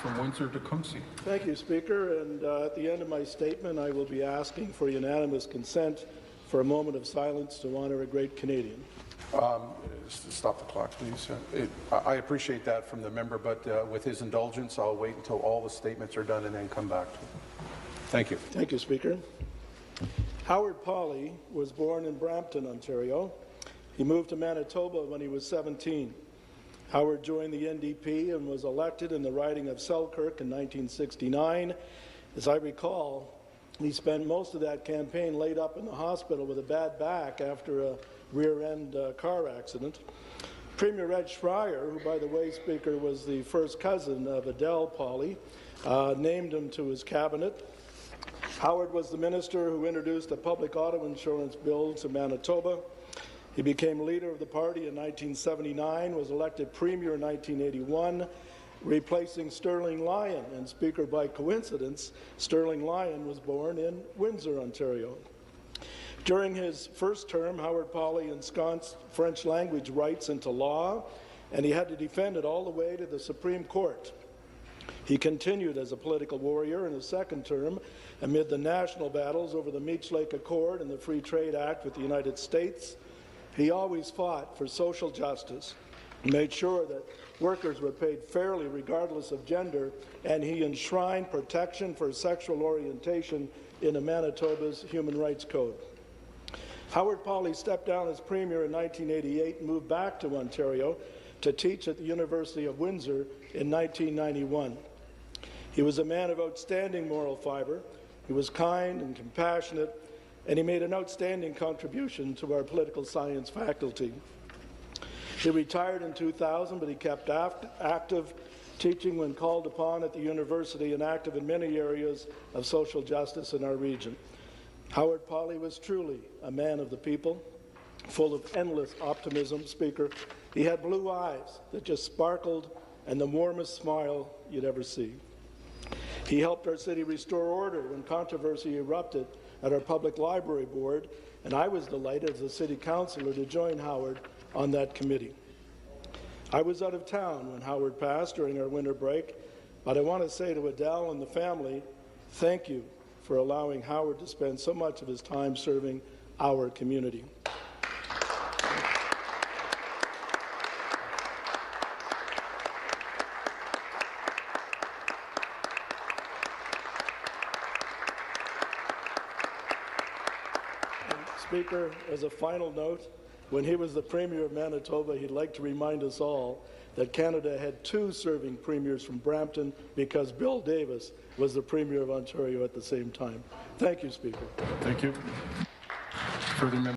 from Windsor-Tecumseh. Thank you, Speaker. And at the end of my statement, I will be asking for unanimous consent for a moment of silence to honour a great Canadian. Stop the clock, please. I appreciate that from the member, but with his indulgence, I'll wait until all the statements are done and then come back to it. Thank you. Thank you, Speaker. Howard Pawley was born in Brampton, Ontario. He moved to Manitoba when he was 17. Howard joined the NDP and was elected in the riding of Selkirk in 1969. As I recall, he spent most of that campaign laid up in the hospital with a bad back after a rear-end car accident. Premier Ed Schreier, who, by the way, Speaker, was the first cousin of Adele Pawley, named him to his cabinet. Howard was the minister who introduced a public auto insurance bill to Manitoba. He became leader of the party in 1979, was elected premier in 1981, replacing Sterling Lyon. And, Speaker, by coincidence, Sterling Lyon was born in Windsor, Ontario. During his first term, Howard Pawley ensconced French language rights into law, and he had to defend it all the way to the Supreme Court. He continued as a political warrior in his second term amid the national battles over the Meech Lake Accord and the Free Trade Act with the United States. He always fought for social justice. He made sure that workers were paid fairly regardless of gender, and he enshrined protection for sexual orientation in Manitoba's Human Rights Code. Howard Pawley stepped down as Premier in 1988 and moved back to Ontario to teach at the University of Windsor in 1991. He was a man of outstanding moral fibre. He was kind and compassionate, and he made an outstanding contribution to our political science faculty. He retired in 2000, but he kept active, teaching when called upon at the university and active in many areas of social justice in our region. Howard Pawley was truly a man of the people, full of endless optimism, Speaker. He had blue eyes that just sparkled and the warmest smile you'd ever see. He helped our city restore order when controversy erupted at our public library board, and I was delighted as a city councillor to join Howard on that committee. I was out of town when Howard passed during our winter break, but I want to say to Adele and the family, thank you for allowing Howard to spend so much of his time serving our community. Speaker, as a final note, when he was the Premier of Manitoba, he'd like to remind us all that Canada had two serving premiers from Brampton because Bill Davis was the Premier of Ontario at the same time. Thank you, Speaker. Thank you. Further